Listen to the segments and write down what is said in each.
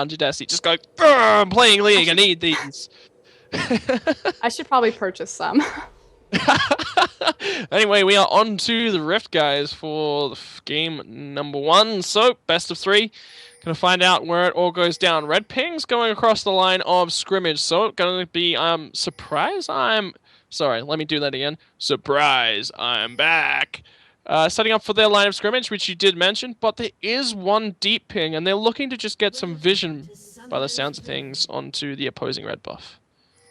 Jesse, just go, I'm playing League, I need these. I should probably purchase some. Anyway, we are on to the Rift, guys, for game number 1. So, best of 3. Gonna find out where it all goes down. Red ping's going across the line of scrimmage. So, gonna be, sorry, let me do that again. Surprise, I'm back. Setting up for their line of scrimmage, which you did mention, but there is one deep ping, and they're looking to just get some vision, by the sounds of things, onto the opposing red buff.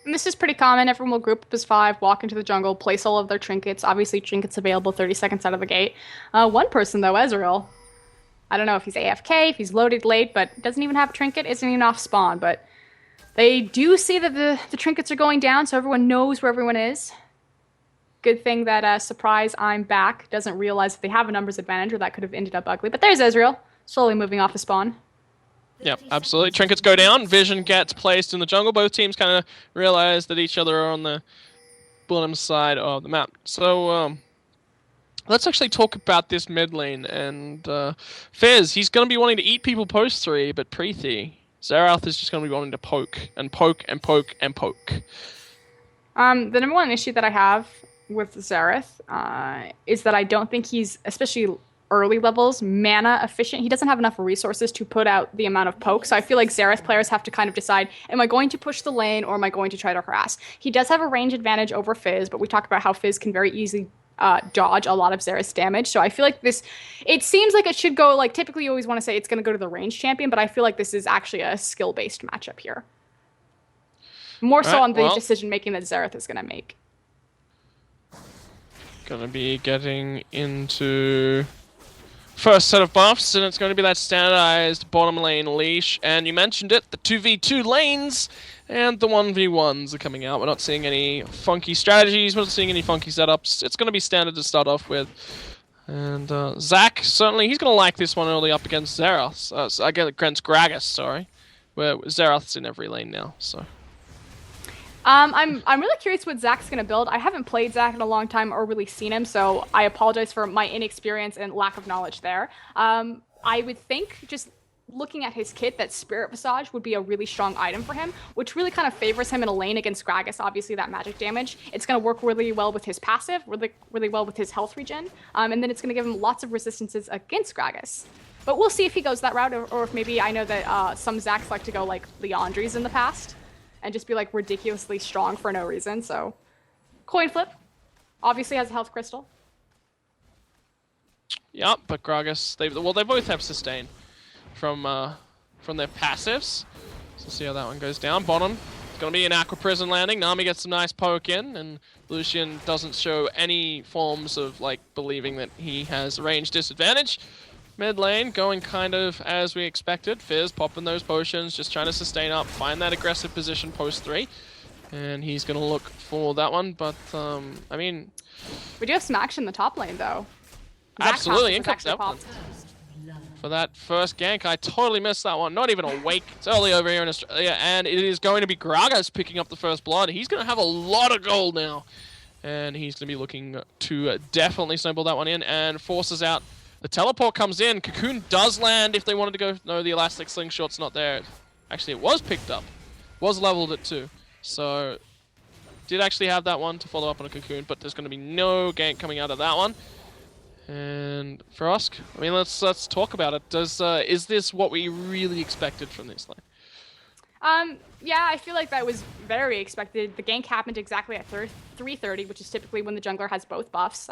And this is pretty common. Everyone will group up as 5, walk into the jungle, place all of their trinkets. Obviously, trinkets available 30 seconds out of the gate. One person, though, Ezreal. I don't know if he's AFK, if he's loaded late, but doesn't even have a trinket, isn't even off spawn. But they do see that the trinkets are going down, so everyone knows where everyone is. Good thing that SupRyzeImBack doesn't realize if they have a numbers advantage, or that could have ended up ugly. But there's Ezreal, slowly moving off of spawn. Yep, absolutely. Trinkets go down. Vision gets placed in the jungle. Both teams kind of realize that each other are on the bottom side of the map. So, let's actually talk about this mid lane. And Fizz, he's going to be wanting to eat people post 3, but pre-3, Xerath is just going to be wanting to poke and poke and poke and poke. The number one issue that I have with Xerath is that I don't think he's, especially early levels, mana efficient. He doesn't have enough resources to put out the amount of poke. So I feel like Xerath players have to kind of decide, am I going to push the lane or am I going to try to harass? He does have a range advantage over Fizz, but we talked about how Fizz can very easily dodge a lot of Xerath's damage. So I feel like this, it seems like it should go, like typically you always want to say it's going to go to the range champion, but I feel like this is actually a skill-based matchup here. More so on the decision-making that Xerath is going to make. Gonna be getting into first set of buffs, and it's going to be that standardized bottom lane leash. And you mentioned it, the 2v2 lanes and the 1v1s are coming out. We're not seeing any funky strategies, we're not seeing any funky setups. It's going to be standard to start off with. And Zach, certainly, he's going to like this one early up against Xerath. Against Gragas, sorry. Where Xerath's in every lane now, so... I'm really curious what Zach's going to build. I haven't played Zach in a long time or really seen him, so I apologize for my inexperience and lack of knowledge there. I would think, just looking at his kit, that Spirit Visage would be a really strong item for him, which really kind of favors him in a lane against Gragas. Obviously, that magic damage. It's going to work really well with his passive, really well with his health regen, and then it's going to give him lots of resistances against Gragas. But we'll see if he goes that route, or if maybe, I know that some Zachs like to go like Leandri's in the past, and just be like ridiculously strong for no reason. So, coin flip. Obviously has a health crystal. Yep, but Gragas, they both have sustain from their passives. So we'll see how that one goes down. Bottom, it's gonna be an Aqua Prison landing. Nami gets some nice poke in, and Lucian doesn't show any forms of like believing that he has range disadvantage. Mid lane going kind of as we expected. Fizz popping those potions, just trying to sustain up, find that aggressive position post 3. And he's going to look for that one, but I mean... We do have some action in the top lane though. Absolutely, in comes Evelyn. For that first gank, I totally missed that one. Not even awake. It's early over here in Australia, and it is going to be Gragas picking up the first blood. He's going to have a lot of gold now. And he's going to be looking to definitely snowball that one in and forces out. The teleport comes in. Cocoon does land if they wanted to go. No, the elastic slingshot's not there. Actually, it was picked up. Was leveled at 2. So, did actually have that one to follow up on a Cocoon, but there's going to be no gank coming out of that one. And Frosk, I mean, let's talk about it. Is this what we really expected from this lane? Yeah, I feel like that was very expected. The gank happened exactly at 3:30, which is typically when the jungler has both buffs.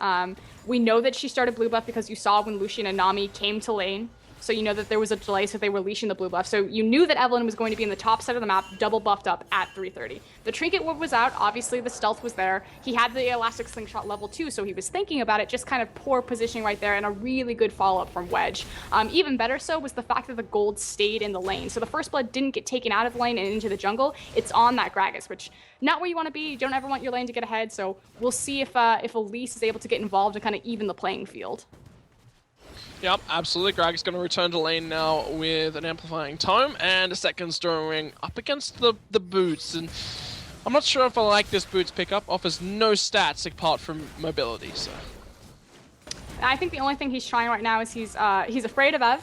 We know that she started blue buff because you saw when Lucian and Nami came to lane. So you know that there was a delay, so they were leashing the blue buff. So you knew that Evelyn was going to be in the top side of the map, double buffed up at 3:30. The trinket ward was out, obviously the stealth was there. He had the elastic slingshot level 2, so he was thinking about it, just kind of poor positioning right there, and a really good follow-up from Wedge. Even better so was the fact that the gold stayed in the lane. So the first blood didn't get taken out of the lane and into the jungle. It's on that Gragas, which not where you want to be. You don't ever want your lane to get ahead, so we'll see if Elise is able to get involved and kind of even the playing field. Yep, absolutely. Gragas going to return to lane now with an amplifying tome and a second Stirring Ring up against the boots. And I'm not sure if I like this boots pickup. Offers no stats apart from mobility. So I think the only thing he's trying right now is he's afraid of Ev.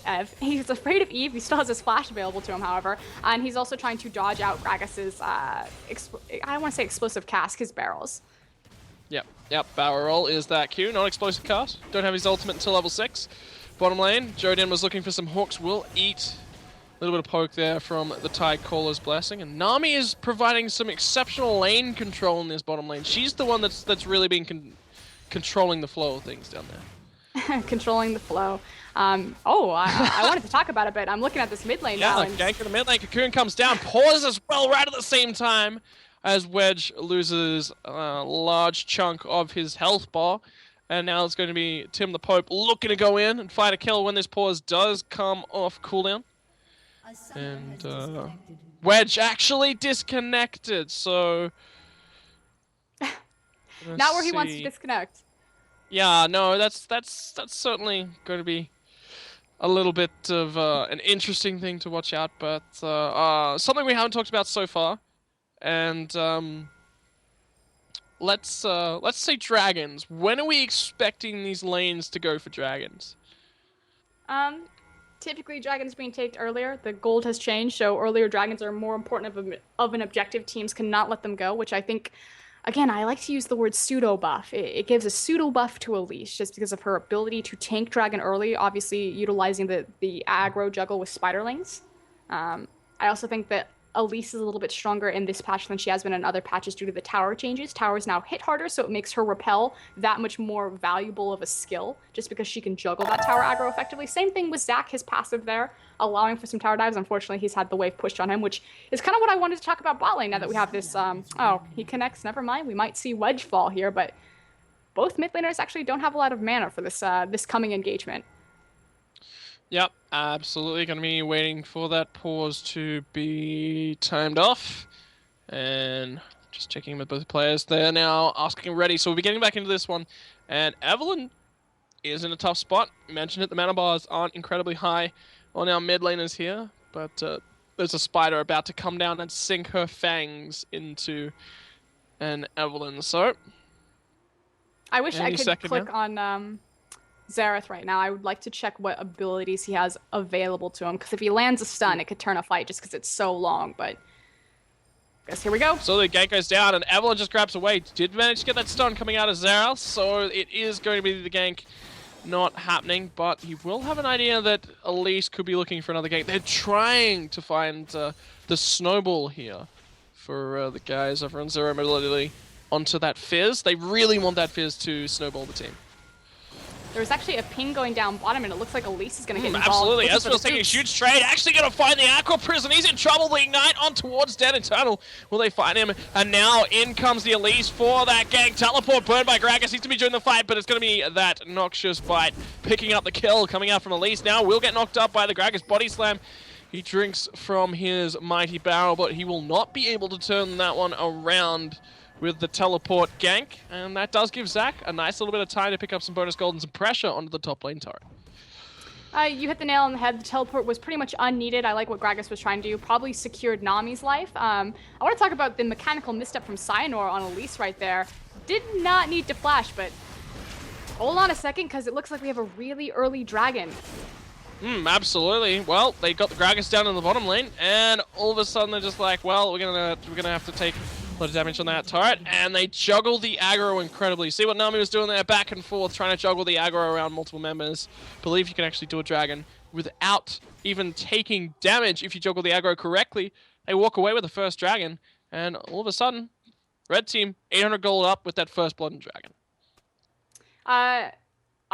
Ev. He's afraid of Eve. He still has his flash available to him, however. And he's also trying to dodge out Gragas's, I don't want to say explosive cast, his barrels. Yep, barrel roll is that Q, not explosive cast. Don't have his ultimate until level 6. Bottom lane, Jodian was looking for some hooks, will eat. A little bit of poke there from the Tide Caller's Blessing. And Nami is providing some exceptional lane control in this bottom lane. She's the one that's really been controlling the flow of things down there. Controlling the flow. I wanted to talk about it, but I'm looking at this mid lane now. Yeah, gank in the mid lane. Cocoon comes down, pauses as well right at the same time as Wedge loses a large chunk of his health bar. And now it's going to be Tim the Pope looking to go in and fight a kill when this pause does come off cooldown. And Wedge actually disconnected, so... Not where he wants to disconnect. Yeah, no, that's certainly going to be a little bit of an interesting thing to watch out, but something we haven't talked about so far. And let's say dragons. When are we expecting these lanes to go for dragons? Typically dragons being taked earlier. The gold has changed, so earlier dragons are more important of an objective. Teams cannot let them go, which I think, again, I like to use the word pseudo buff. It gives a pseudo buff to Elise just because of her ability to tank dragon early, obviously utilizing the aggro juggle with spiderlings. I also think that Elise is a little bit stronger in this patch than she has been in other patches due to the tower changes. Towers now hit harder, so it makes her repel that much more valuable of a skill, just because she can juggle that tower aggro effectively. Same thing with Zac, his passive there, allowing for some tower dives. Unfortunately, he's had the wave pushed on him, which is kind of what I wanted to talk about bot lane now that we have this, oh, he connects, never mind. We might see Wedge fall here, but both mid laners actually don't have a lot of mana for this, this coming engagement. Yep, absolutely. Going to be waiting for that pause to be timed off. And just checking with both players. They're now asking ready. So we'll be getting back into this one. And Evelyn is in a tough spot. Mentioned it, the mana bars aren't incredibly high on our mid laners here. But there's a spider about to come down and sink her fangs into an Evelyn. So I wish I could click on... Xerath right now. I would like to check what abilities he has available to him, because if he lands a stun, it could turn a fight just because it's so long, but I guess here we go. So the gank goes down, and Evelyn just grabs away. Did manage to get that stun coming out of Xerath, so it is going to be the gank not happening, but he will have an idea that Elise could be looking for another gank. They're trying to find the snowball here for the guys over on Zero Mobility onto that Fizz. They really want that Fizz to snowball the team. There was actually a ping going down bottom, and it looks like Elise is going to get involved. Absolutely. Ezreal's taking a huge trade. Actually going to find the Aqua Prison. He's in trouble. The Ignite on towards Dead Eternal. Will they find him? And now in comes the Elise for that gang. Teleport burned by Gragas. He's going to be doing the fight, but it's going to be that Noxious Bite picking up the kill coming out from Elise. Now will get knocked up by the Gragas Body Slam. He drinks from his mighty barrel, but he will not be able to turn that one around with the teleport gank, and that does give Zac a nice little bit of time to pick up some bonus gold and some pressure onto the top lane turret. You hit the nail on the head. The teleport was pretty much unneeded. I like what Gragas was trying to do. Probably secured Nami's life. I want to talk about the mechanical misstep from Cyanor on Elise right there. Did not need to flash, but hold on a second, because it looks like we have a really early dragon. Absolutely. Well, they got the Gragas down in the bottom lane, and all of a sudden they're just like, well, we're gonna have to take a lot of damage on that turret, and they juggle the aggro incredibly. See what Nami was doing there, back and forth, trying to juggle the aggro around multiple members. Believe you can actually do a dragon without even taking damage if you juggle the aggro correctly. They walk away with the first dragon, and all of a sudden, red team 800 gold up with that first blood and dragon.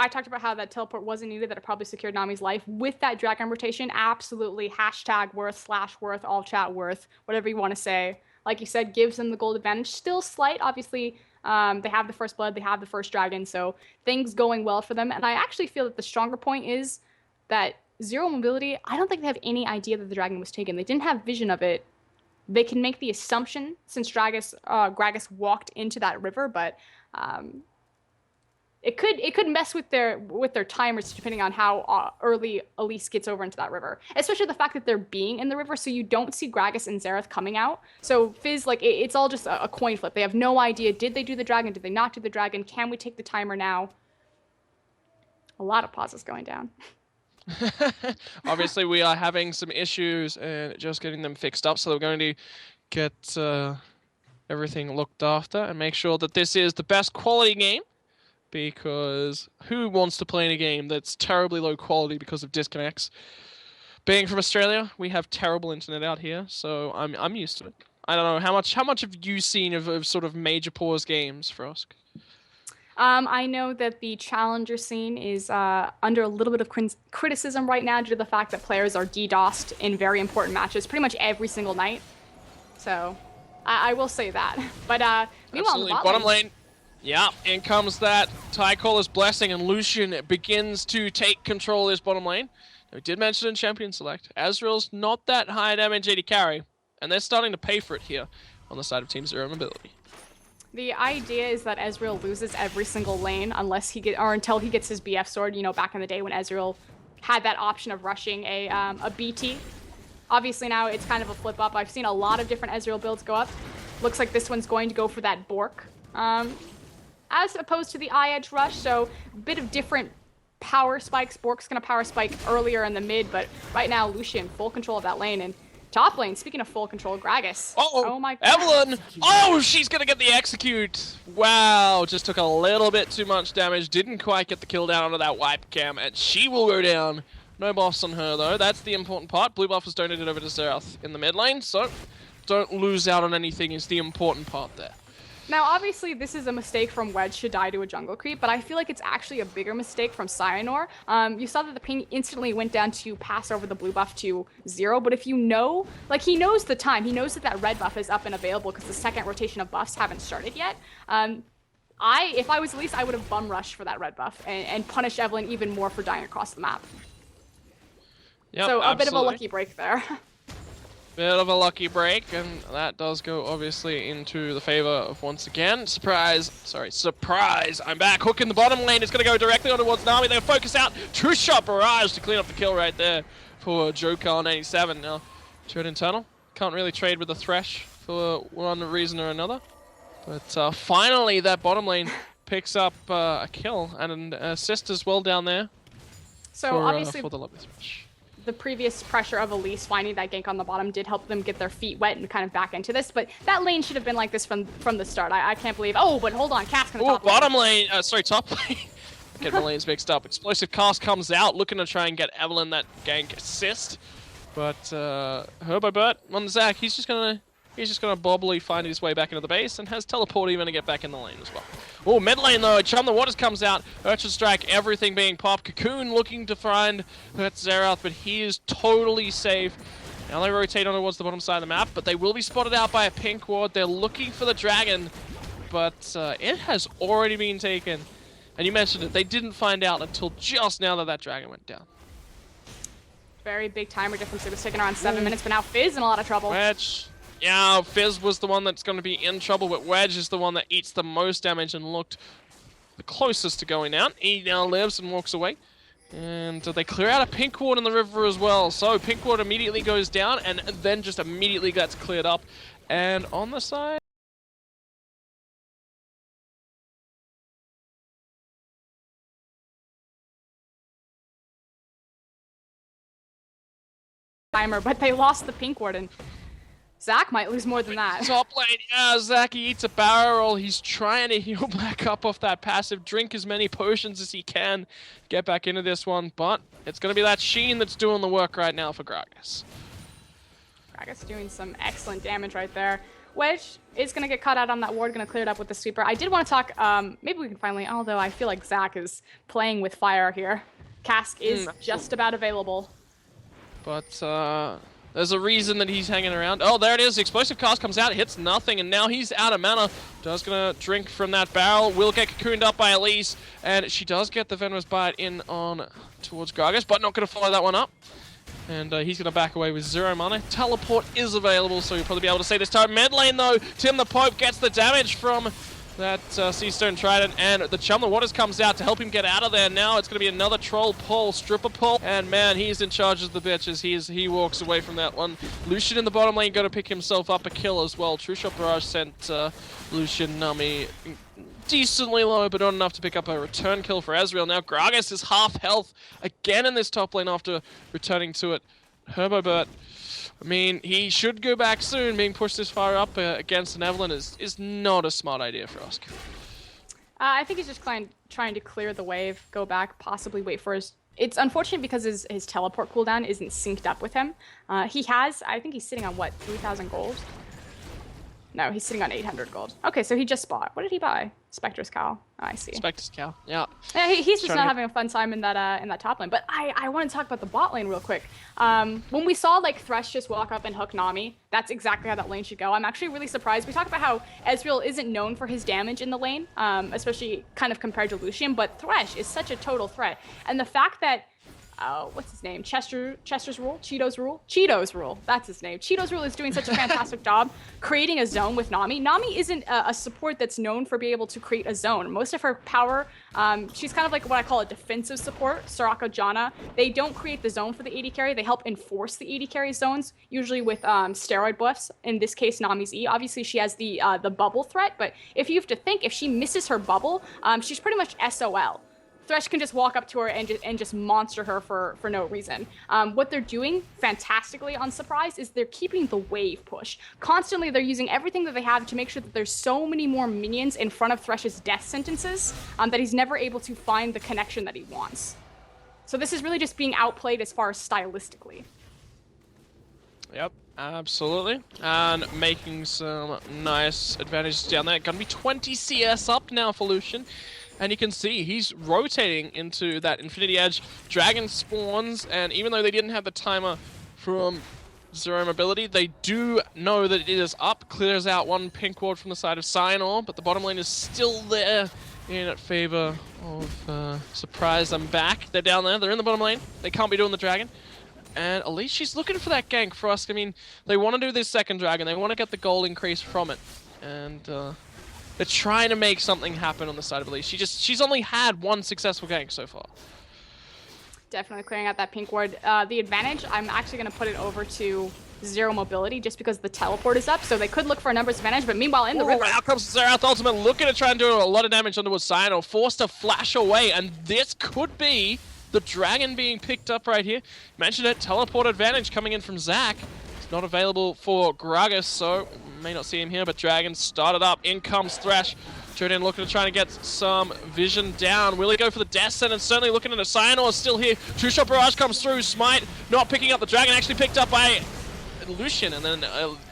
I talked about how that teleport wasn't needed, that it probably secured Nami's life. With that dragon rotation, absolutely hashtag worth, /worth, all chat worth, whatever you want to say. Like you said, gives them the gold advantage. Still slight, obviously. They have the first blood, they have the first dragon, so things going well for them. And I actually feel that the stronger point is that Zero Mobility, I don't think they have any idea that the dragon was taken. They didn't have vision of it. They can make the assumption since Gragas walked into that river, but it could mess with their timers depending on how early Elise gets over into that river. Especially the fact that they're being in the river, so you don't see Gragas and Xerath coming out. So Fizz, like, it's all just a coin flip. They have no idea. Did they do the dragon? Did they not do the dragon? Can we take the timer now? A lot of pauses going down. Obviously, we are having some issues and just getting them fixed up, so we're going to get everything looked after and make sure that this is the best quality game, because who wants to play in a game that's terribly low quality because of disconnects? Being from Australia, we have terrible internet out here, so I'm used to it. I don't know, how much have you seen of sort of major pause games, Frosk? I know that the challenger scene is under a little bit of criticism right now due to the fact that players are DDoSed in very important matches pretty much every single night. So, I will say that. But meanwhile, absolutely. Bottom lane, yeah, in comes that Tycaller's Blessing, and Lucian begins to take control of this bottom lane. Now, we did mention in Champion Select, Ezreal's not that high damage AD carry, and they're starting to pay for it here on the side of Team Zero Mobility. The idea is that Ezreal loses every single lane until he gets his BF sword. You know, back in the day when Ezreal had that option of rushing a BT. Obviously now it's kind of a flip up. I've seen a lot of different Ezreal builds go up. Looks like this one's going to go for that Bork, as opposed to the Eye-Edge rush. So a bit of different power spikes. Bork's gonna power spike earlier in the mid, but right now Lucian full control of that lane. And top lane, speaking of full control, Gragas. Oh my god. Evelynn! Oh, she's gonna get the execute! Wow, just took a little bit too much damage. Didn't quite get the kill down onto that wipe cam, and she will go down. No buffs on her, though. That's the important part. Blue buff was donated over to Xerath in the mid lane, so don't lose out on anything is the important part there. Now, obviously, this is a mistake from Wedge to die to a jungle creep, but I feel like it's actually a bigger mistake from Cyanor. You saw that the ping instantly went down to pass over the blue buff to 0, but if you know, like, he knows the time. He knows that that red buff is up and available because the second rotation of buffs haven't started yet. If I was Elise, I would have bum rushed for that red buff and punished Evelynn even more for dying across the map. Yep, so absolutely. A bit of a lucky break there. Bit of a lucky break, and that does go obviously into the favor of, once again, SupRyzeImBack. Hook in the bottom lane. It's going to go directly on towards Nami. They'll focus out. True shot barrage to clean up the kill right there for Joker on 87. Now, turn internal. Can't really trade with the Thresh for one reason or another. But finally, that bottom lane picks up a kill and an assist as well down there. So obviously, for the lovely Thresh. The previous pressure of Elise finding that gank on the bottom did help them get their feet wet and kind of back into this, but that lane should have been like this from the start. I can't believe. Oh, but hold on, Cask in the top bottom lane. Top lane. Get my lanes mixed up. Explosive Cast comes out, looking to try and get Evelynn that gank assist, but Herbobert on the Zac, he's just gonna bobbly find his way back into the base and has teleport even to get back in the lane as well. Oh, mid lane though, Chum the Waters comes out, Urchin Strike, everything being popped. Cocoon looking to find Xerath, but he is totally safe. Now they rotate on towards the bottom side of the map, but they will be spotted out by a pink ward. They're looking for the dragon, but it has already been taken. And you mentioned it, they didn't find out until just now that that dragon went down. Very big timer difference. It was taking around 7 minutes, but now Fizz in a lot of trouble. Wedge. Yeah, Fizz was the one that's going to be in trouble, but Wedge is the one that eats the most damage and looked the closest to going out. He now lives and walks away. And they clear out a pink ward in the river as well. So pink ward immediately goes down and then just immediately gets cleared up. And on the side... timer, but they lost the pink ward, and Zac might lose more than that. Top lane, yeah, Zac, he eats a barrel. He's trying to heal back up off that passive, drink as many potions as he can, get back into this one, but it's going to be that Sheen that's doing the work right now for Gragas. Gragas doing some excellent damage right there. Wedge is going to get caught out on that ward, going to clear it up with the sweeper. I did want to talk, maybe we can finally, although I feel like Zac is playing with fire here. Cask is just about available. But, there's a reason that he's hanging around. Oh, there it is. The explosive cast comes out, hits nothing, and now he's out of mana. Just gonna drink from that barrel. Will get cocooned up by Elise, and she does get the venomous bite in on towards Gragas, but not gonna follow that one up. And he's gonna back away with 0 mana. Teleport is available, so you'll probably be able to see this time. Mid lane though, Tim the Pope gets the damage from that Seastone Trident, and the Chum the Waters comes out to help him get out of there. Now it's going to be another troll pull, stripper pull, and man, he's in charge of the bitches. He walks away from that one. Lucian in the bottom lane going to pick himself up a kill as well. True Shot Barrage sent Lucian Nami decently low, but not enough to pick up a return kill for Ezreal. Now Gragas is half health again in this top lane after returning to it. Herbobert, I mean, he should go back soon. Being pushed this far up against an Evelynn is not a smart idea for us. I think he's just trying to clear the wave, go back, possibly wait for his... It's unfortunate because his teleport cooldown isn't synced up with him. I think he's sitting on, what, 3,000 gold? No, he's sitting on 800 gold. Okay, so he just bought. What did he buy? Spectre's Cowl. Oh, I see. Spectre's Cowl, yeah. Yeah, he's just not having a fun time in that top lane. But I want to talk about the bot lane real quick. When we saw like Thresh just walk up and hook Nami, that's exactly how that lane should go. I'm actually really surprised. We talked about how Ezreal isn't known for his damage in the lane, especially kind of compared to Lucian, but Thresh is such a total threat. And the fact that what's his name? Chester's Rule? Cheeto's Rule? Cheeto's Rule. That's his name. Cheeto's Rule is doing such a fantastic job creating a zone with Nami. Nami isn't a support that's known for being able to create a zone. Most of her power, she's kind of like what I call a defensive support. Soraka, Janna, they don't create the zone for the AD carry. They help enforce the AD carry zones, usually with steroid buffs. In this case, Nami's E. Obviously, she has the bubble threat, but if you have to think, if she misses her bubble, she's pretty much SOL. Thresh can just walk up to her and just monster her for no reason. What they're doing fantastically on SupRyze is they're keeping the wave push. Constantly, they're using everything that they have to make sure that there's so many more minions in front of Thresh's death sentences that he's never able to find the connection that he wants. So this is really just being outplayed as far as stylistically. Yep, absolutely. And making some nice advantages down there. Gonna be 20 CS up now for Lucian. And you can see he's rotating into that Infinity Edge. Dragon spawns, and even though they didn't have the timer from Zero Mobility, they do know that it is up. Clears out one pink ward from the side of Cyanor, but the bottom lane is still there in favor of SupRyzeImBack. They're down there, they're in the bottom lane. They can't be doing the dragon. And at least she's looking for that gank for us. I mean, they want to do this second dragon. They want to get the gold increase from it. And they're trying to make something happen on the side of Elise. She's only had one successful gank so far. Definitely clearing out that pink ward. The advantage, I'm actually going to put it over to Zero Mobility just because the teleport is up, so they could look for a numbers advantage, but meanwhile in the river... Out comes Xerath Ultimate, looking to try and do a lot of damage underwards Cyanor, forced to flash away, and this could be the dragon being picked up right here. Mentioned it, teleport advantage coming in from Zac. It's not available for Gragas, so may not see him here, but Dragon started up. In comes Thresh. Joden looking to try and get some vision down. Will he go for the death sentence? Certainly looking at a Cyanor still here. Two-shot barrage comes through. Smite not picking up the Dragon, actually picked up by Lucian, and then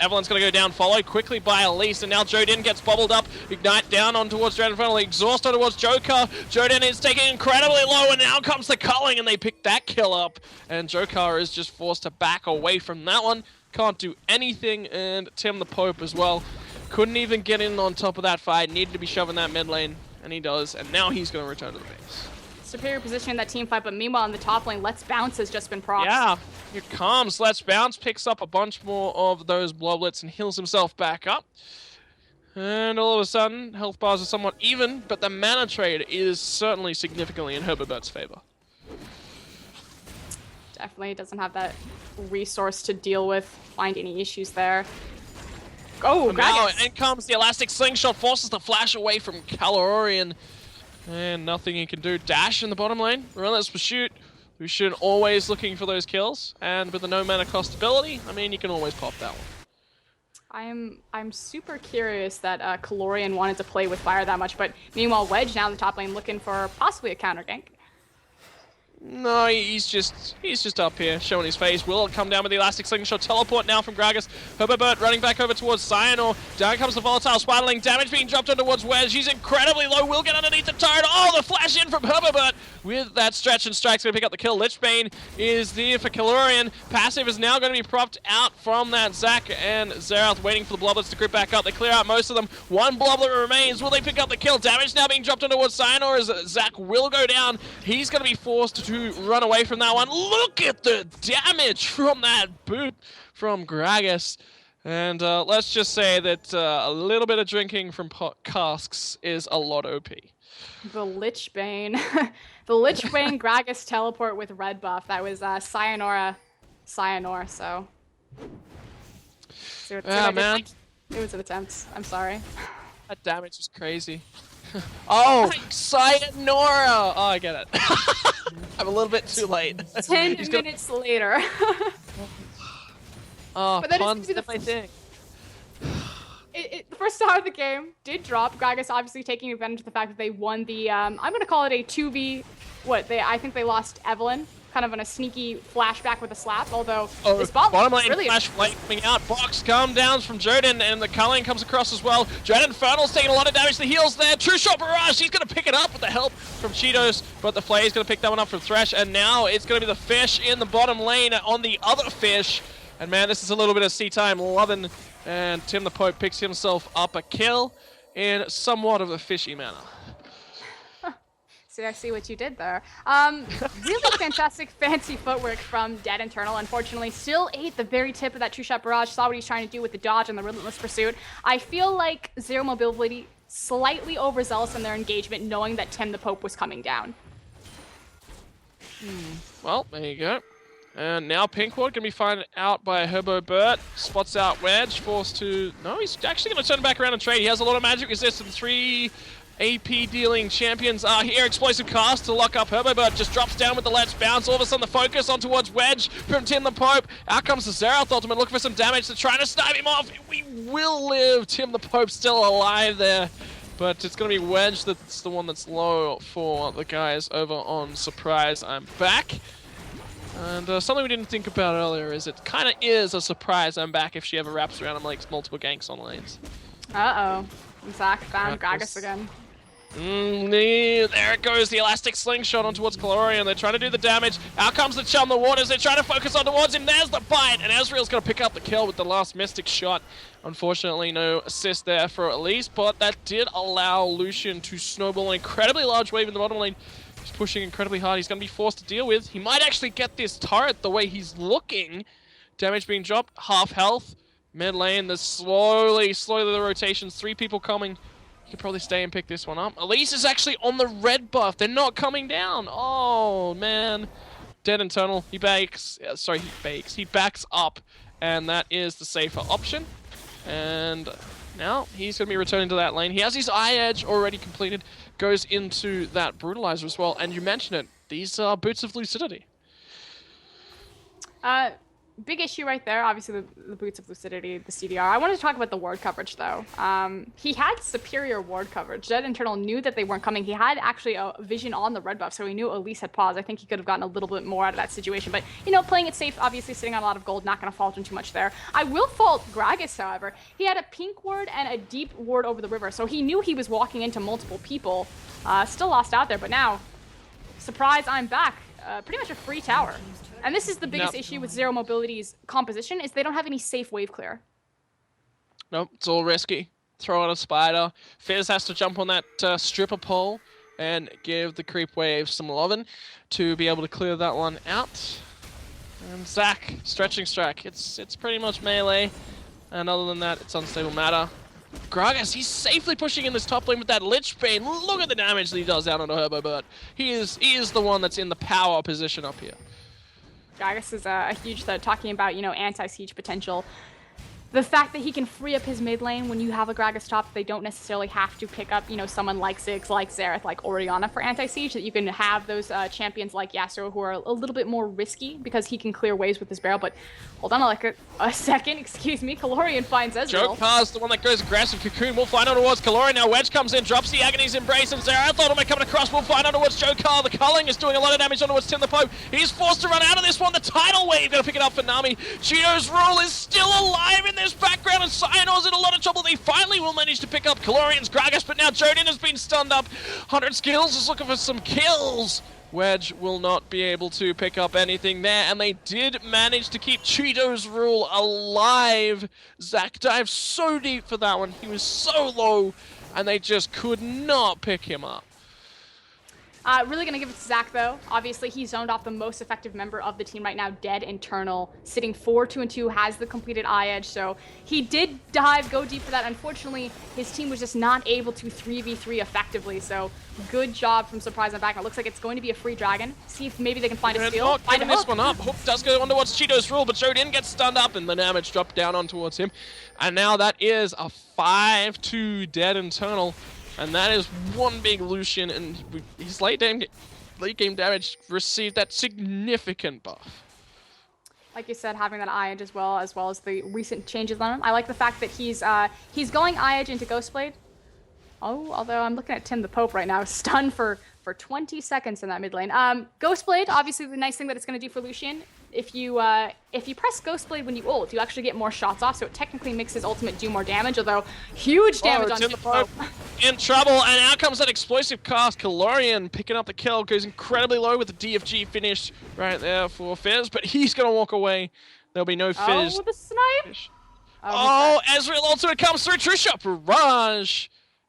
Evelyn's going to go down, followed quickly by Elise, and now Joden gets bubbled up. Ignite down on towards Dragon finally. Exhaust on towards Joker. Joden is taking incredibly low, and now comes the culling, and they pick that kill up. And Joker is just forced to back away from that one. Can't do anything, and Tim the Pope as well. Couldn't even get in on top of that fight. Needed to be shoving that mid lane, and he does. And now he's going to return to the base. Superior position in that team fight, but meanwhile in the top lane, Let's Bounce has just been procced. Yeah, here comes Let's Bounce, picks up a bunch more of those bloblets and heals himself back up. And all of a sudden, health bars are somewhat even, but the mana trade is certainly significantly in Herbert's favor. Definitely doesn't have that resource to deal with, find any issues there. Oh, now in comes the Elastic Slingshot, forces the flash away from Calorian. And nothing he can do. Dash in the bottom lane. Relentless Pursuit. Lucian always looking for those kills. And with the no mana cost ability, I mean, you can always pop that one. I'm super curious that Calorian wanted to play with fire that much, but meanwhile Wedge now in the top lane looking for possibly a counter gank. No, he's just up here, showing his face. Will come down with the Elastic Slingshot. Teleport now from Gragas. Herbert running back over towards Cyanor. Down comes the Volatile Spiraling. Damage being dropped on towards Wedge. He's incredibly low. Will get underneath the turret. Oh, the flash in from Herbert with that stretch, and Strike's going to pick up the kill. Lichbane is there for Calorian. Passive is now going to be propped out from that Zac, and Xerath waiting for the Bloblets to grip back up. They clear out most of them. One Bloblet remains. Will they pick up the kill? Damage now being dropped on towards Cyanor as Zac will go down. He's going to be forced to run away from that one. Look at the damage from that boot from Gragas. And let's just say that a little bit of drinking from casks is a lot OP. The Lichbane. The Lichbane Gragas teleport with red buff. That was Cyanor, so. Yeah, man. It was an attempt. I'm sorry. That damage was crazy. Oh, sayonara! Oh, I get it. I'm a little bit too late. 10 minutes later. Oh, but then puns, it's that's my thing. The first star of the game did drop. Gragas obviously taking advantage of the fact that they won the, I'm going to call it a 2v, I think they lost Evelyn, kind of on a sneaky flashback with a slap, although this bottom lane really flash flaming out. Box come down from Joden, and the culling comes across as well. Joden Infernal's taking a lot of damage. The heals there. True Shot Barrage, he's going to pick it up with the help from Cheetos, but the Flay's going to pick that one up from Thresh, and now it's going to be the Fish in the bottom lane on the other Fish. And man, this is a little bit of C-time loving, and Tim the Pope picks himself up a kill in somewhat of a fishy manner. See, I see what you did there. Really fantastic, fancy footwork from Dead Internal. Unfortunately, still ate the very tip of that two-shot barrage. Saw what he's trying to do with the dodge and the relentless pursuit. I feel like Zero Mobility slightly overzealous in their engagement, knowing that Tim the Pope was coming down. Well, there you go. And now Pinkward can be found out by Herbo Burt. Spots out Wedge, forced to... No, he's actually going to turn back around and trade. He has a lot of magic resistance. 3 AP dealing champions are here. Explosive cast to lock up Herbo Burt. Just drops down with the Let's Bounce. All of a sudden the focus on towards Wedge from Tim the Pope. Out comes the Zerath ultimate, looking for some damage. They're trying to snipe him off. We will live. Tim the Pope still alive there. But it's going to be Wedge that's the one that's low for the guys over on SupRyzeImBack. And something we didn't think about earlier is it kind of is a SupRyzeImBack if she ever wraps around and makes multiple ganks on lanes. Uh-oh. Zach found Gragas again. There it goes, the elastic slingshot on towards Calorian. They're trying to do the damage. Out comes the Chum the Waters. They're trying to focus on towards him. There's the bite, and Ezreal's going to pick up the kill with the last Mystic shot. Unfortunately, no assist there for Elise, but that did allow Lucian to snowball an incredibly large wave in the bottom lane. He's pushing incredibly hard. He's going to be forced to deal with. He might actually get this turret the way he's looking. Damage being dropped, half health. Mid lane, there's slowly the rotations. 3 people coming. You could probably stay and pick this one up. Elise is actually on the red buff. They're not coming down. Oh, man. Dead Internal. He bakes. Sorry, he bakes. He backs up. And that is the safer option. And now he's going to be returning to that lane. He has his eye edge already completed. Goes into that Brutalizer as well. And you mentioned it. These are Boots of Lucidity. Big issue right there, obviously the Boots of Lucidity, the CDR. I wanted to talk about the ward coverage though. He had superior ward coverage. Dead Internal knew that they weren't coming. He had actually a vision on the red buff, so he knew Elise had paused. I think he could have gotten a little bit more out of that situation, but you know, playing it safe, obviously sitting on a lot of gold, not going to fault him too much there. I will fault Gragas, however. He had a pink ward and a deep ward over the river, so he knew he was walking into multiple people. Still lost out there, but now, SupRyzeImBack, pretty much a free tower. And this is the biggest issue with Zero Mobility's composition, is they don't have any safe wave clear. Nope, it's all risky. Throw out a spider. Fizz has to jump on that stripper pole and give the creep wave some lovin' to be able to clear that one out. And Zach, stretching strike. It's pretty much melee. And other than that, it's unstable matter. Gragas, he's safely pushing in this top lane with that Lich Bane. Look at the damage that he does out on Herbo Burt. He is the one that's in the power position up here. Gragas is a huge threat, talking about, you know, anti-siege potential. The fact that he can free up his mid lane when you have a Gragas top, they don't necessarily have to pick up, you know, someone like Ziggs, like Xerath, like Orianna for anti-siege, that you can have those champions like Yasuo who are a little bit more risky because he can clear waves with his barrel. But hold on a second, excuse me, Calorian finds Ezreal. Jokar's the one that goes aggressive. Cocoon will find out towards Calorian. Now Wedge comes in, drops the Agony's Embrace, and Xerath ultimate coming across. We'll find out towards Jokar. The culling is doing a lot of damage on towards Tim the Pope. He's forced to run out of this one. The tidal wave gonna pick it up for Nami. Cheeto's Rule is still alive in this background, and Cyanor's in a lot of trouble. They finally will manage to pick up Calorian's Gragas, but now Joden has been stunned up. 100 Skills is looking for some kills. Wedge will not be able to pick up anything there, and they did manage to keep Cheeto's Rule alive. Zach dived so deep for that one. He was so low, and they just could not pick him up. Really going to give it to Zach, though. Obviously, he zoned off the most effective member of the team right now, Dead Internal, sitting 4-2-2, has the completed eye edge, so he did go deep for that. Unfortunately, his team was just not able to 3v3 effectively, so good job from SupRyzeImBack. It looks like it's going to be a free dragon. See if maybe they can find a steal. Find this one up. Hook does go on towards Cheeto's Rule, but Joden gets stunned up, and the damage dropped down on towards him. And now that is a 5-2 Dead Internal. And that is one big Lucian, and his late game damage received that significant buff. Like you said, having that eye edge as well as the recent changes on him. I like the fact that he's going eye edge into Ghostblade. Oh, although I'm looking at Tim the Pope right now, stunned for 20 seconds in that mid lane. Ghostblade, obviously the nice thing that it's going to do for Lucian, if you press Ghostblade when you ult, you actually get more shots off, so it technically makes his ultimate do more damage, although huge damage on Tim the Pope. In trouble, and out comes that explosive cast. Kalorian picking up the kill, goes incredibly low with the DFG finish right there for Fizz, but he's going to walk away. There'll be no Fizz. Oh, the snipe! Oh, Ezreal ultimate comes through. True shot, Barrage.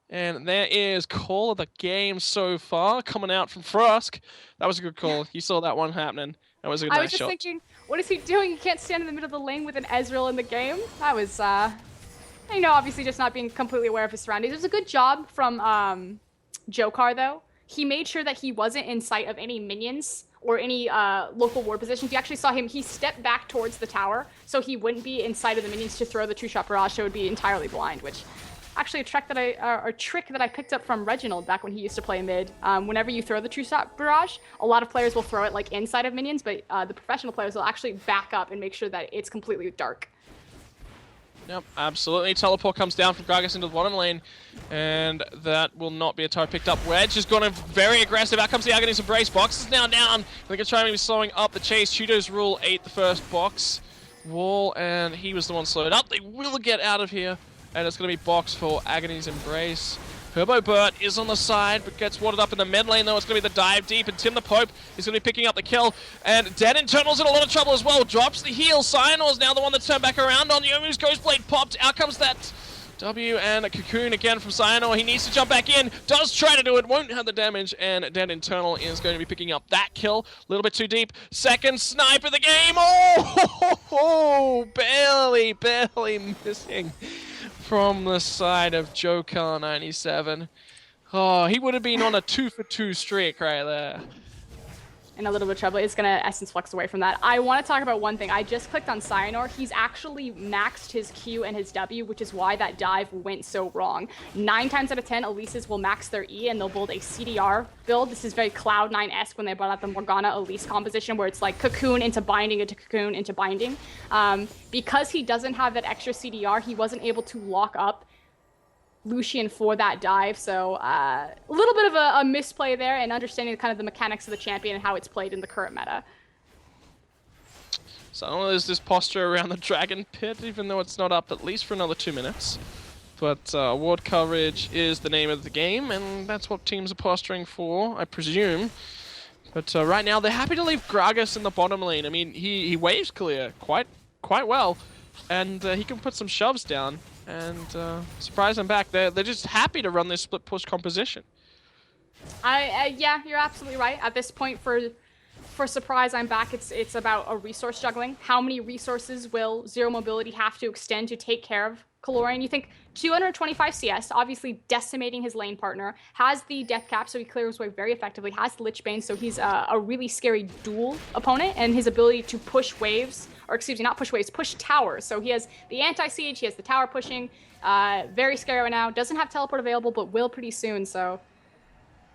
And there is call of the game so far coming out from Frosk. That was a good call. You saw that one happening. That was a nice shot. I was just thinking, what is he doing? He can't stand in the middle of the lane with an Ezreal in the game. That was, obviously just not being completely aware of his surroundings. It was a good job from Jokar, though. He made sure that he wasn't in sight of any minions or any local ward positions. You actually saw him, he stepped back towards the tower, so he wouldn't be in sight of the minions to throw the True Shot Barrage, so it would be entirely blind, which... Actually, a trick that I picked up from Reginald back when he used to play mid. Whenever you throw the True Shot Barrage, a lot of players will throw it like inside of minions, but the professional players will actually back up and make sure that it's completely dark. Yep, absolutely. Teleport comes down from Gragas into the bottom lane, and that will not be a turret picked up. Wedge has gone in very aggressive. Out comes the Agony's Embrace. Box is now down. They're going to try and be slowing up the chase. Cheeto's Rule ate the first box wall, and he was the one slowed up. They will get out of here. And it's going to be Box for Agony's Embrace. Herbo Burt is on the side, but gets watered up in the mid lane, though. It's going to be the dive deep, and Tim the Pope is going to be picking up the kill. And Dead Internal's in a lot of trouble as well. Drops the heal. Cyanor's now the one that's turned back around on Yomu's Ghostblade popped. Out comes that W and a Cocoon again from Cyanor. He needs to jump back in. Does try to do it. Won't have the damage. And Dead Internal is going to be picking up that kill. A little bit too deep. Second snipe of the game. Oh, barely missing from the side of Jokar97. Oh, he would have been on a 2-for-2 streak right there. In a little bit of trouble. It's going to Essence Flux away from that. I want to talk about one thing. I just clicked on Cyanor. He's actually maxed his Q and his W, which is why that dive went so wrong. 9 times out of 10, Elises will max their E and they'll build a CDR build. This is very Cloud9-esque when they brought out the Morgana Elise composition where it's like Cocoon into Binding into Cocoon into Binding. Because he doesn't have that extra CDR, he wasn't able to lock up Lucian for that dive, so a little bit of a misplay there and understanding kind of the mechanics of the champion and how it's played in the current meta. So I don't know, there's this posture around the Dragon Pit, even though it's not up at least for another 2 minutes. But ward coverage is the name of the game, and that's what teams are posturing for, I presume. But right now, they're happy to leave Gragas in the bottom lane. I mean, he waves clear quite well, and he can put some shoves down. And SupRyzeImBack, they're just happy to run this split push composition. Yeah, you're absolutely right. At this point, for SupRyzeImBack, it's about a resource juggling. How many resources will Zero Mobility have to extend to take care of Kalorian? You think 225 CS, obviously decimating his lane partner, has the death cap, so he clears his way very effectively, has the Lich Bane, so he's a really scary dual opponent, and his ability to push waves, or excuse me, not push waves, push towers. So he has the anti-siege, he has the tower pushing, very scary right now, doesn't have teleport available, but will pretty soon, so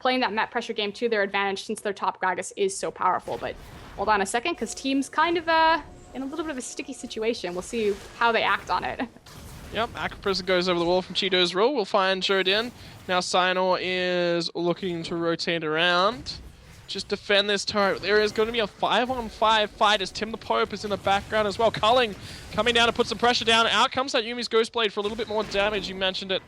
playing that map pressure game to their advantage since their top Gragas is so powerful. But hold on a second, because team's kind of in a little bit of a sticky situation. We'll see how they act on it. Yep, Aqua Prison goes over the wall from Cheeto's Rule. We'll find Jodin. Now Cyanor is looking to rotate around. Just defend this turret. There is going to be a 5-on-5 fight as Tim the Pope is in the background as well. Culling coming down to put some pressure down. Out comes that Yumi's Ghostblade for a little bit more damage. You mentioned it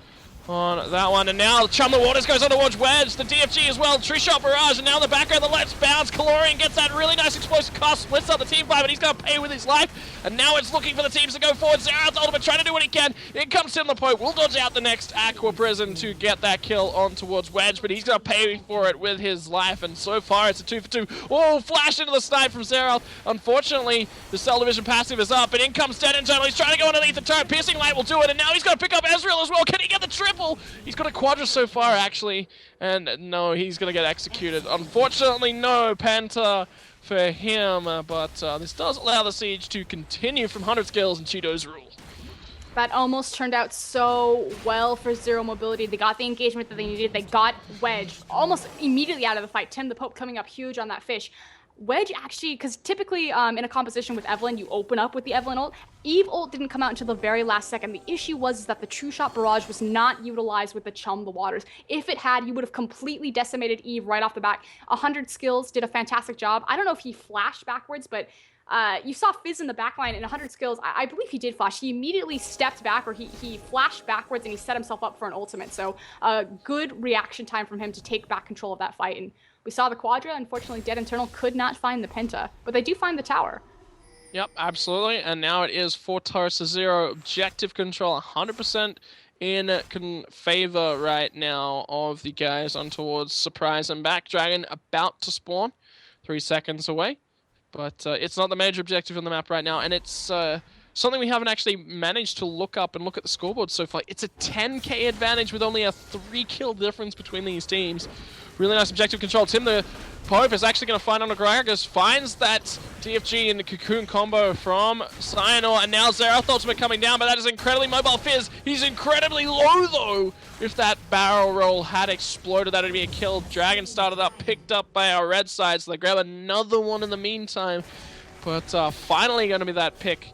on that one. And now Chum the Waters goes on towards Wedge. The DFG as well. Tree Shot Barrage. And now in the background, the Let's Bounce. Kalorian gets that really nice explosive cast. Splits up the team fight, but he's going to pay with his life. And now it's looking for the teams to go forward. Zerath's ultimate trying to do what he can. In comes Tim the Pope. We'll dodge out the next Aqua Prison to get that kill on towards Wedge, but he's going to pay for it with his life. And so far, it's a 2-for-2. Oh, flash into the snipe from Zerath. Unfortunately, the Cell Division passive is up, and in comes Dead Internal. He's trying to go underneath the turret. Piercing Light will do it, and now he's going to pick up Ezreal as well. Can he get the triple? He's got a quadra so far, actually, and no, he's going to get executed. Unfortunately, no Penta for him, but this does allow the siege to continue from 100 skills and Cheeto's Rule. That almost turned out so well for Zero Mobility. They got the engagement that they needed. They got Wedge almost immediately out of the fight. Tim the Pope coming up huge on that fish. Wedge actually, because typically in a composition with Evelynn, you open up with the Evelynn ult. Eve ult didn't come out until the very last second. The issue was that the True Shot Barrage was not utilized with the Chum the Waters. If it had, you would have completely decimated Eve right off the bat. 100 skills did a fantastic job. I don't know if he flashed backwards, but you saw Fizz in the backline in 100 skills. I believe he did flash. He immediately stepped back, or he flashed backwards and he set himself up for an ultimate. So good reaction time from him to take back control of that fight. And we saw the Quadra. Unfortunately, Dead Internal could not find the Penta, but they do find the tower. Yep, absolutely. And now it is 4 turrets to 0. Objective control 100% in favor right now of the guys on towards SupRyzeImBack. Dragon about to spawn, 3 seconds away. But it's not the major objective on the map right now, and it's something we haven't actually managed to look up and look at the scoreboard so far. It's a 10k advantage with only a 3-kill difference between these teams. Really nice objective control. Tim the Pope is actually going to find on the Gragas, finds that DFG in the Cocoon combo from Cyanor, and now Xerath ultimate coming down, but that is incredibly mobile. Fizz, he's incredibly low though. If that barrel roll had exploded, that would be a kill. Dragon started up, picked up by our red side, so they grab another one in the meantime. But finally going to be that pick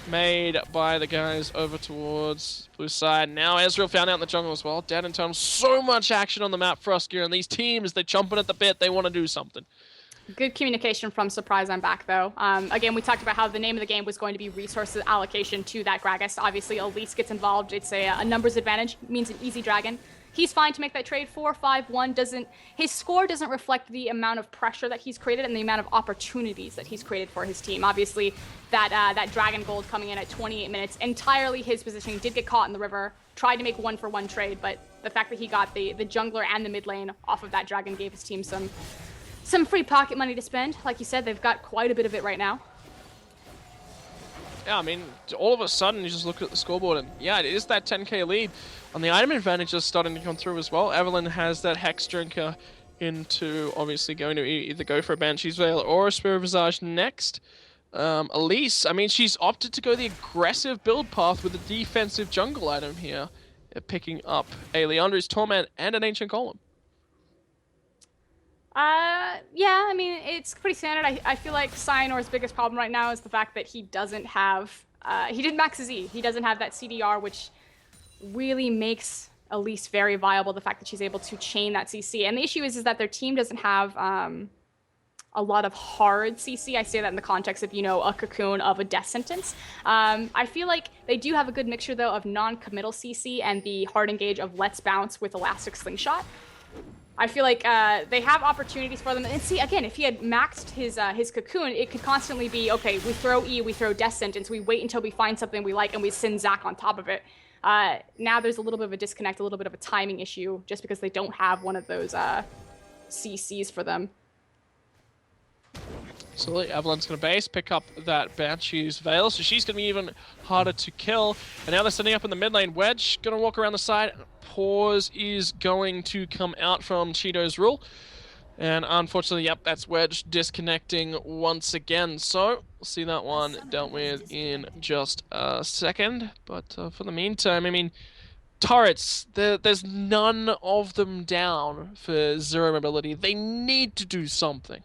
made by the guys over towards blue side. Now Ezreal found out in the jungle as well. Dead Internal, so much action on the map for Froskurinn, and these teams, they're chomping at the bit. They want to do something. Good communication from SupRyzeImBack, though. Again, we talked about how the name of the game was going to be resources allocation to that Gragas. Obviously, Elise gets involved. It's a numbers advantage, means an easy Dragon. He's fine to make that trade. 4-5-1 his score doesn't reflect the amount of pressure that he's created and the amount of opportunities that he's created for his team. Obviously, that Dragon Gold coming in at 28 minutes, entirely his positioning. Did get caught in the river, tried to make 1-for-1 trade, but the fact that he got the jungler and the mid lane off of that Dragon gave his team some free pocket money to spend. Like you said, they've got quite a bit of it right now. Yeah, I mean, all of a sudden you just look at the scoreboard and yeah, it is that 10k lead. And the item advantage is starting to come through as well. Evelynn has that Hex Drinker into obviously going to either go for a Banshee's Veil or a Spirit Visage next. Elise, I mean, she's opted to go the aggressive build path with a defensive jungle item here, picking up a Leandri's Torment and an Ancient Golem. Yeah, I mean, it's pretty standard. I feel like Cyanor's biggest problem right now is the fact that he doesn't have, he didn't max his E. He doesn't have that CDR, which really makes Elise very viable, the fact that she's able to chain that CC. And the issue is that their team doesn't have a lot of hard CC. I say that in the context of, you know, a Cocoon of a death sentence. I feel like they do have a good mixture, though, of non-committal CC and the hard engage of Let's Bounce with Elastic Slingshot. I feel like they have opportunities for them. And see, again, if he had maxed his Cocoon, it could constantly be, okay, we throw E, we throw Death Sentence, we wait until we find something we like, and we send Zac on top of it. Now there's a little bit of a disconnect, a little bit of a timing issue, just because they don't have one of those CCs for them. So Evelynn's going to base, pick up that Banshee's Veil, so she's going to be even harder to kill. And now they're setting up in the mid lane. Wedge going to walk around the side. Pause is going to come out from Cheeto's rule. And unfortunately, yep, that's Wedge disconnecting once again. So we'll see that one dealt with in just a second. But for the meantime, I mean, turrets, there's none of them down for Zero Mobility. They need to do something.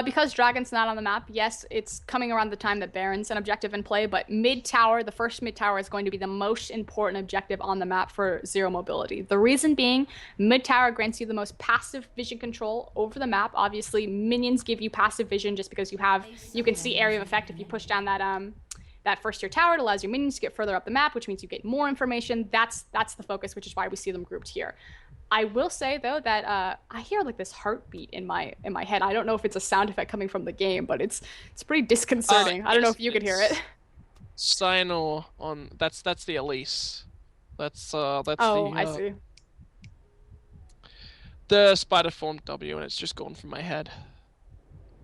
Because Dragon's not on the map, yes, it's coming around the time that Baron's an objective in play, but mid-tower, the first mid-tower is going to be the most important objective on the map for Zero Mobility. The reason being, mid-tower grants you the most passive vision control over the map. Obviously, minions give you passive vision just because you can see area of effect if you push down that first tier tower. It allows your minions to get further up the map, which means you get more information. That's the focus, which is why we see them grouped here. I will say, though, that I hear like this heartbeat in my head. I don't know if it's a sound effect coming from the game, but it's pretty disconcerting. I don't know if you could hear it. Cyanor on that's the Elise. That's oh, I see. The spider formed W, and it's just gone from my head.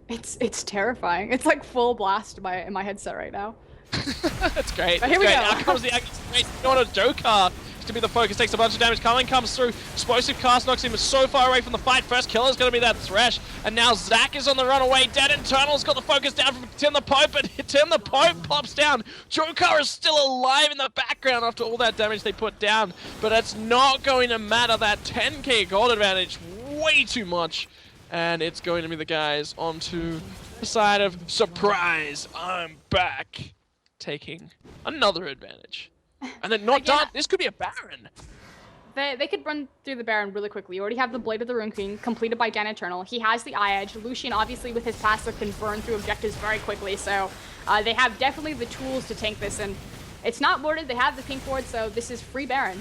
It's terrifying. It's like full blast in my headset right now. That's great. But here we go. Out comes the Agnes. You know what a Joker. She's to be the focus. Takes a bunch of damage. Culling comes through. Explosive cast knocks him so far away from the fight. First kill is going to be that Thresh. And now Zach is on the runaway. Dead Internal's got the focus down from Tim the Pope, but Tim the Pope pops down. Joker is still alive in the background after all that damage they put down. But it's not going to matter. That 10k gold advantage, way too much. And it's going to be the guys onto the side of Surprise, I'm back, taking another advantage. And then not done. This could be a Baron. They could run through the Baron really quickly. You already have the Blade of the Rune King completed by Dan Eternal. He has the Eye Edge. Lucian, obviously, with his passive, can burn through objectives very quickly. So they have definitely the tools to tank this. And it's not warded. They have the pink ward, so this is free Baron.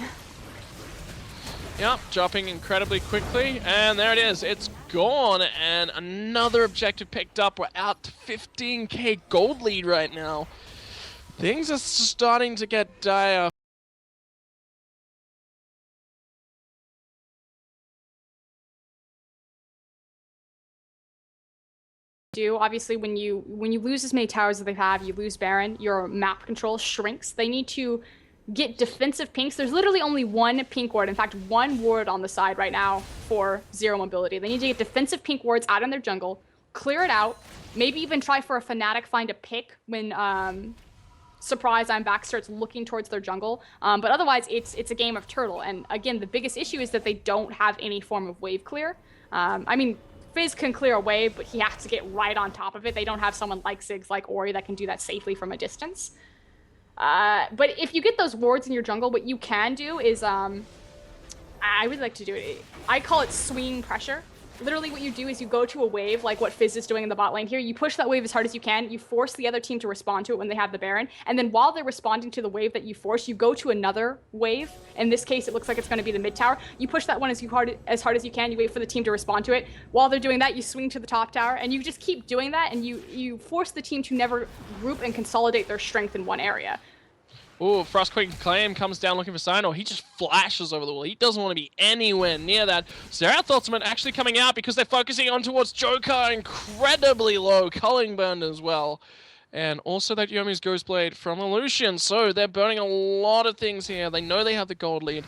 Yep, dropping incredibly quickly. And there it is. It's gone. And another objective picked up. We're out to 15k gold lead right now. Things are starting to get dire. Obviously, when you lose as many towers as they have, you lose Baron, your map control shrinks. They need to get defensive pinks. There's literally only one pink ward, in fact, one ward on the side right now for zero mobility. They need to get defensive pink wards out in their jungle, clear it out, maybe even try for a Fnatic find a pick when SupRyzeImBack starts looking towards their jungle. But otherwise, it's a game of turtle. And again, the biggest issue is that they don't have any form of wave clear. I mean, Fizz can clear a wave, but he has to get right on top of it. They don't have someone like Ziggs, like Ori, that can do that safely from a distance. But if you get those wards in your jungle, what you can do is, I really like to do it. I call it swing pressure. Literally what you do is you go to a wave, like what Fizz is doing in the bot lane here. You push that wave as hard as you can. You force the other team to respond to it when they have the Baron. And then while they're responding to the wave that you force, you go to another wave. In this case, it looks like it's going to be the mid tower. You push that one as hard as you can. You wait for the team to respond to it. While they're doing that, you swing to the top tower. And you just keep doing that. And you force the team to never group and consolidate their strength in one area. Ooh, Frostquake Claim comes down looking for Sinor. He just flashes over the wall. He doesn't want to be anywhere near that. Xerath ultimate actually coming out because they're focusing on towards Joker. Incredibly low. Culling burned as well. And also that Yomi's Ghost Blade from Lucian. So they're burning a lot of things here. They know they have the gold lead.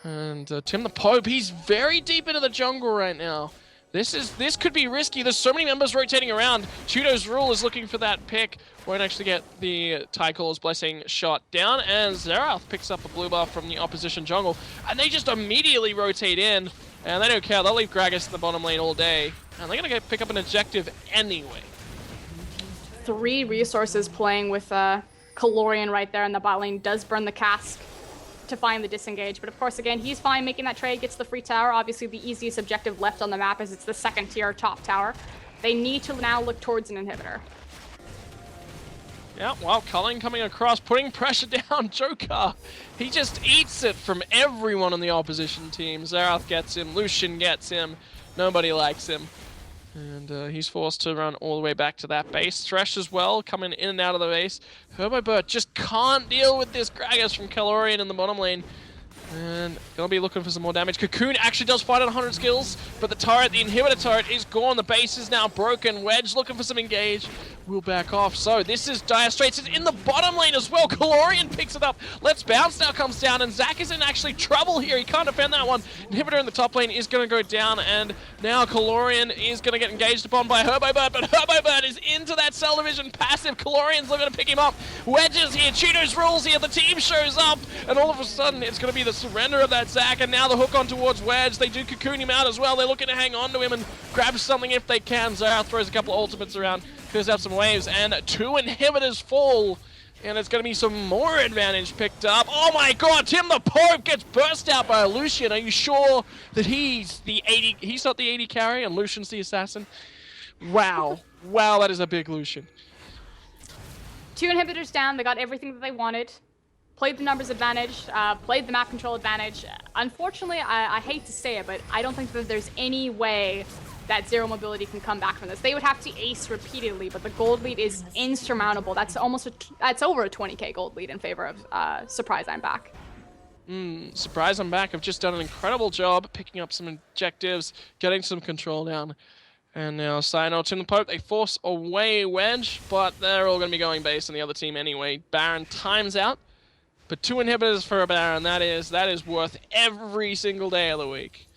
And Tim the Pope, he's very deep into the jungle right now. This could be risky. There's so many members rotating around. Chudo's Rule is looking for that pick. Won't actually get the Tycal's Blessing shot down. And Xerath picks up a blue buff from the opposition jungle. And they just immediately rotate in. And they don't care. They'll leave Gragas in the bottom lane all day. And they're going to pick up an objective anyway. 3 resources playing with Calorian right there in the bot lane. Does burn the cask to find the disengage, but of course, again, he's fine making that trade, gets the free tower. Obviously, the easiest objective left on the map is it's the second tier top tower. They need to now look towards an inhibitor. Yeah, well, Culling coming across, putting pressure down Joker. He just eats it from everyone on the opposition team. Xerath gets him, Lucian gets him, nobody likes him. And he's forced to run all the way back to that base. Thresh as well, coming in and out of the base. Herbibert just can't deal with this Gragas from Calorian in the bottom lane. And gonna be looking for some more damage. Cocoon actually does fight at 100 skills, but the turret, the inhibitor turret, is gone. The base is now broken. Wedge looking for some engage. Will back off. So this is Dire Straits. It's in the bottom lane as well. Calorian picks it up. Let's Bounce now comes down, and Zac is in actually trouble here. He can't defend that one. Inhibitor in the top lane is going to go down, and now Calorian is going to get engaged upon by Herbibert, but Herbibert is into that Cell Division passive. Calorian's going to pick him up. Wedge is here. Chudo's Rules here. The team shows up, and all of a sudden it's going to be the surrender of that Zac, and now the hook on towards Wedge. They do cocoon him out as well. They're looking to hang on to him and grab something if they can. Xerath throws a couple of ultimates around, clears out some waves, and 2 inhibitors fall. And it's going to be some more advantage picked up. Oh my god, Tim the Pope gets burst out by Lucian. Are you sure that he's the 80? He's not the 80 carry and Lucian's the assassin? Wow. Wow, that is a big Lucian. 2 inhibitors down. They got everything that they wanted. Played the numbers advantage, played the map control advantage. Unfortunately, I hate to say it, but I don't think that there's any way that zero mobility can come back from this. They would have to ace repeatedly, but the gold lead is insurmountable. That's that's over a 20k gold lead in favor of SupRyzeImBack. SupRyzeImBack have just done an incredible job picking up some objectives, getting some control down. And now Sinor, Tim the Pope, they force away Wedge, but they're all going to be going base on the other team anyway. Baron times out. But 2 inhibitors for a Baron, that is worth every single day of the week.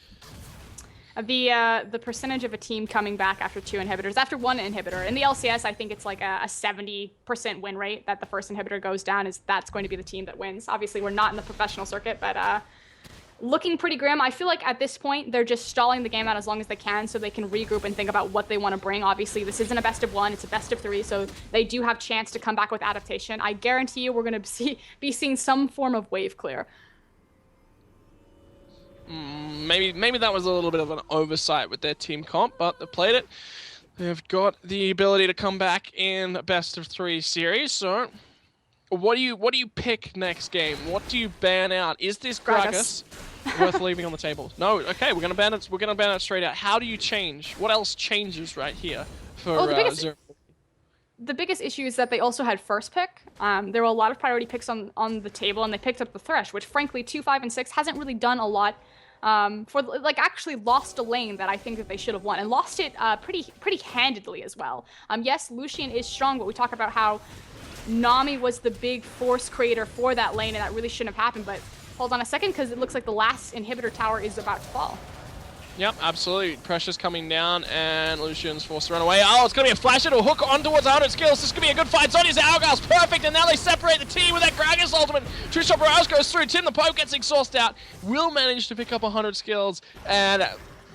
The percentage of a team coming back after 2 inhibitors, after 1 inhibitor. In the LCS, I think it's like a 70% win rate that the first inhibitor goes down, that's going to be the team that wins. Obviously, we're not in the professional circuit, but looking pretty grim. I feel like at this point, they're just stalling the game out as long as they can so they can regroup and think about what they want to bring. Obviously, this isn't a best of 1, it's a best of 3, so they do have chance to come back with adaptation. I guarantee you we're going to be seeing some form of wave clear. Maybe that was a little bit of an oversight with their team comp, but they played it. They've got the ability to come back in a best of 3 series. So, what do you pick next game? What do you ban out? Is this Gragas worth leaving on the table? No. Okay, we're gonna ban it. We're gonna ban it straight out. How do you change? What else changes right here for the biggest issue is that they also had first pick. There were a lot of priority picks on the table, and they picked up the Thresh, which frankly 2, 5, and 6 hasn't really done a lot. Actually lost a lane that I think that they should have won, and lost it pretty handedly as well. Yes, Lucian is strong, but we talk about how Nami was the big force creator for that lane, and that really shouldn't have happened. But hold on a second, because it looks like the last inhibitor tower is about to fall. Yep, absolutely. Pressure's coming down, and Lucian's forced to run away. Oh, it's going to be a flash. It'll hook on towards 100 skills. This is going to be a good fight. Zhonya's Hourglass, perfect, and now they separate the team with that Gragas ultimate. True SupRyze goes through. Tim the Pope gets exhausted out. Will manage to pick up 100 skills and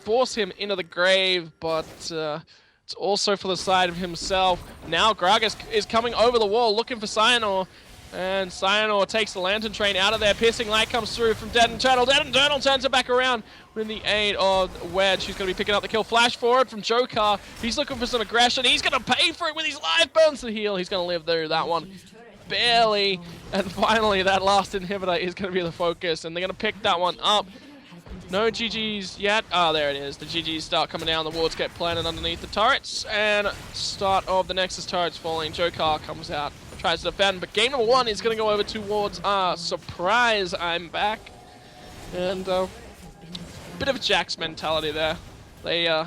force him into the grave, but it's also for the side of himself. Now Gragas is coming over the wall looking for Cyanor. And Cyanor takes the Lantern Train out of there. Piercing Light comes through from Dead and Turtle. Dead and Turtle turns it back around with the aid of Wedge. He's going to be picking up the kill. Flash forward from Joker. He's looking for some aggression. He's going to pay for it with his life burns to heal. He's going to live through that one. Barely. And finally, that last inhibitor is going to be the focus. And they're going to pick that one up. No GGs yet. Oh, there it is. The GGs start coming down. The wards get planted underneath the turrets. And start of the Nexus turrets falling. Joker comes out. Tries to defend, but game number 1 is going to go over towards SupRyzeImBack. And bit of a Jax mentality there. They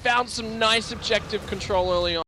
found some nice objective control early on.